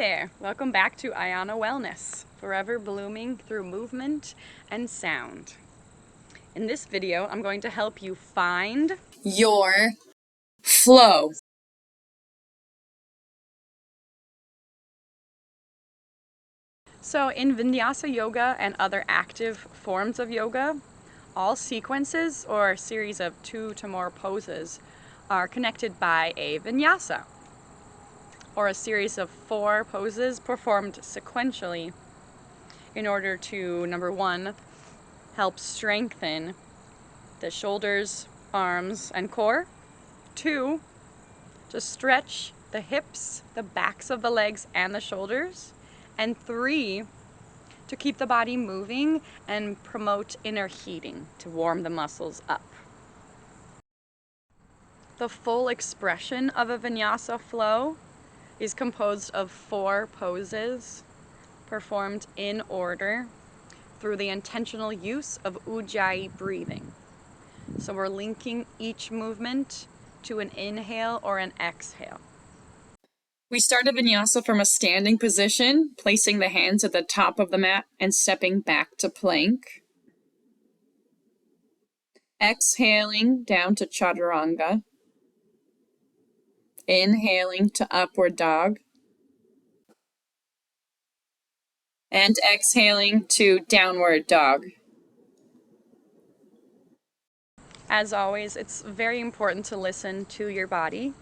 there, welcome back to Ayana Wellness, forever blooming through movement and sound. In this video, I'm going to help you find your flow. So in Vinyasa Yoga and other active forms of yoga, all sequences or series of 2 to more poses are connected by a vinyasa, or a series of 4 poses performed sequentially in order to, number 1, help strengthen the shoulders, arms, and core. 2, to stretch the hips, the backs of the legs, and the shoulders. And 3, to keep the body moving and promote inner heating, to warm the muscles up. The full expression of a vinyasa flow is composed of 4 poses performed in order through the intentional use of ujjayi breathing. So we're linking each movement to an inhale or an exhale. We start a vinyasa from a standing position, placing the hands at the top of the mat and stepping back to plank. Exhaling down to Chaturanga. Inhaling to upward dog. And exhaling to downward dog. As always, it's very important to listen to your body,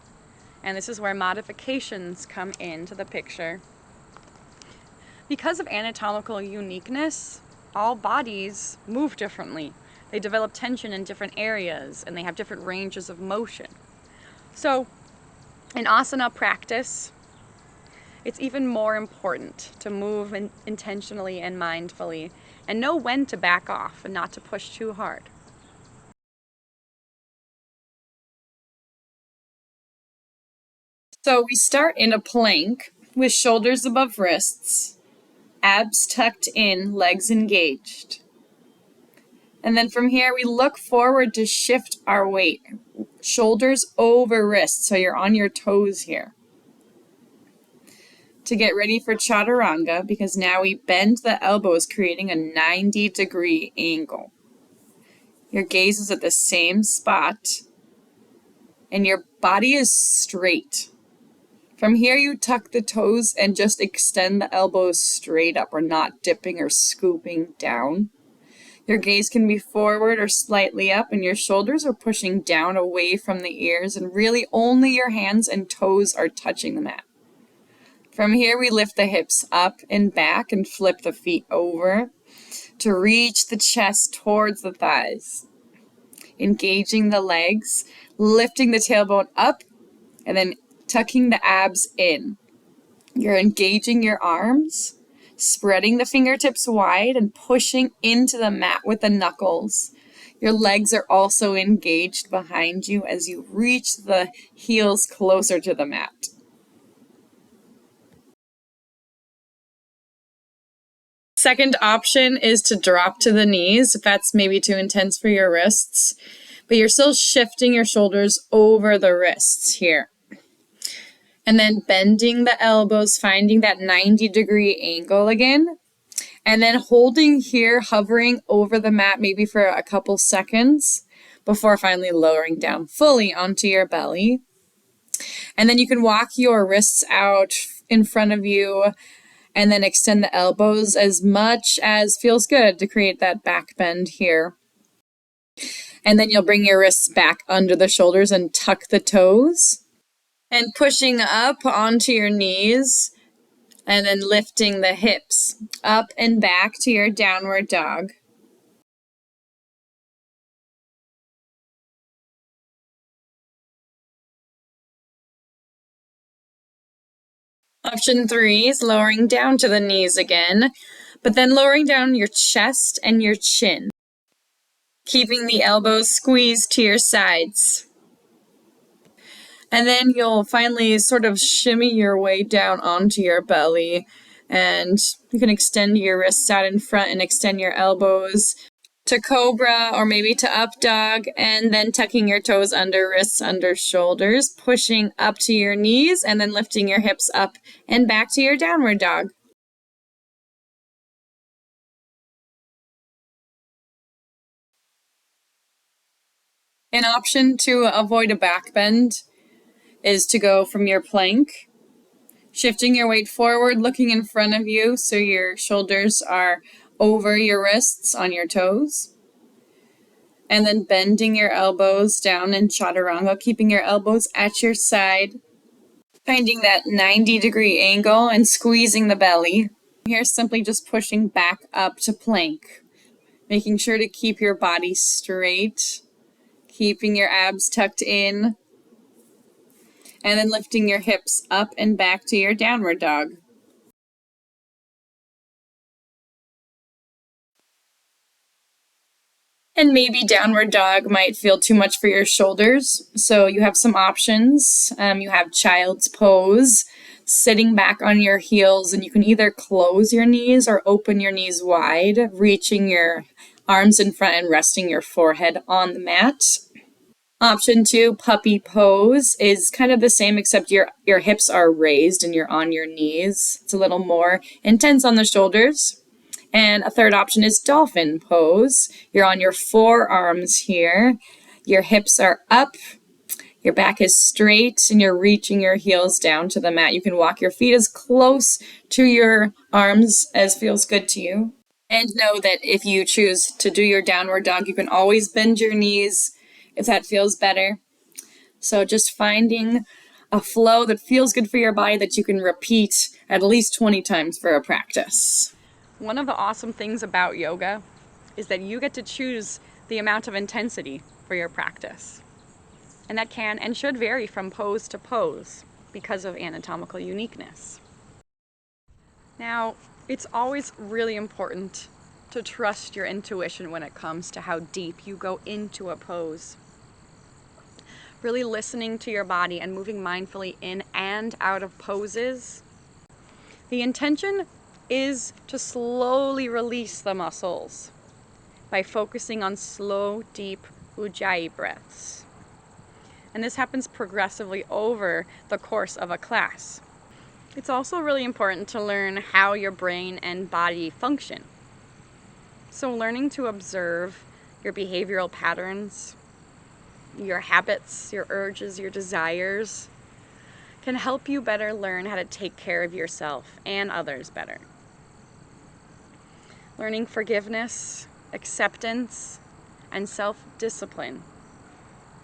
and this is where modifications come into the picture. Because of anatomical uniqueness, all bodies move differently. They develop tension in different areas, and they have different ranges of motion. So, in asana practice, it's even more important to move intentionally and mindfully, and know when to back off and not to push too hard. So we start in a plank with shoulders above wrists, abs tucked in, legs engaged. And then from here, we look forward to shift our weight. Shoulders over wrists, so you're on your toes here. To get ready for Chaturanga, because now we bend the elbows, creating a 90-degree angle. Your gaze is at the same spot, and your body is straight. From here, you tuck the toes and just extend the elbows straight up. We're not dipping or scooping down. Your gaze can be forward or slightly up, and your shoulders are pushing down away from the ears, and really only your hands and toes are touching the mat. From here, we lift the hips up and back and flip the feet over to reach the chest towards the thighs. Engaging the legs, lifting the tailbone up, and then tucking the abs in. You're engaging your arms, spreading the fingertips wide and pushing into the mat with the knuckles. Your legs are also engaged behind you as you reach the heels closer to the mat. Second option is to drop to the knees if that's maybe too intense for your wrists, but you're still shifting your shoulders over the wrists here. And then bending the elbows, finding that 90-degree angle again. And then holding here, hovering over the mat maybe for a couple seconds before finally lowering down fully onto your belly. And then you can walk your wrists out in front of you and then extend the elbows as much as feels good to create that back bend here. And then you'll bring your wrists back under the shoulders and tuck the toes. And pushing up onto your knees, and then lifting the hips up and back to your downward dog. Option 3 is lowering down to the knees again, but then lowering down your chest and your chin, keeping the elbows squeezed to your sides. And then you'll finally sort of shimmy your way down onto your belly, and you can extend your wrists out in front and extend your elbows. to cobra or maybe to up dog, and then tucking your toes under, wrists under shoulders, pushing up to your knees, and then lifting your hips up and back to your downward dog. An option to avoid a back bend is to go from your plank, shifting your weight forward, looking in front of you so your shoulders are over your wrists on your toes. And then bending your elbows down in Chaturanga, keeping your elbows at your side, finding that 90-degree angle and squeezing the belly. Here, simply just pushing back up to plank, making sure to keep your body straight, keeping your abs tucked in, and then lifting your hips up and back to your downward dog. And maybe downward dog might feel too much for your shoulders. So you have some options. You have child's pose, sitting back on your heels, and you can either close your knees or open your knees wide, reaching your arms in front and resting your forehead on the mat. Option 2, puppy pose, is kind of the same except your hips are raised and you're on your knees. It's a little more intense on the shoulders. And a third option is dolphin pose. You're on your forearms here. Your hips are up. Your back is straight and you're reaching your heels down to the mat. You can walk your feet as close to your arms as feels good to you. And know that if you choose to do your downward dog, you can always bend your knees if that feels better. So just finding a flow that feels good for your body that you can repeat at least 20 times for a practice. One of the awesome things about yoga is that you get to choose the amount of intensity for your practice. And that can and should vary from pose to pose because of anatomical uniqueness. Now, it's always really important to trust your intuition when it comes to how deep you go into a pose. Really listening to your body and moving mindfully in and out of poses. The intention is to slowly release the muscles by focusing on slow, deep ujjayi breaths. And this happens progressively over the course of a class. It's also really important to learn how your brain and body function. So learning to observe your behavioral patterns, your habits, your urges, your desires, can help you better learn how to take care of yourself and others better. Learning forgiveness, acceptance, and self-discipline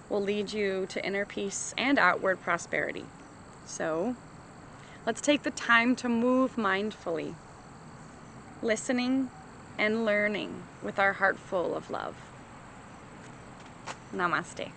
will lead you to inner peace and outward prosperity. So, let's take the time to move mindfully, listening and learning with our heart full of love. Namaste.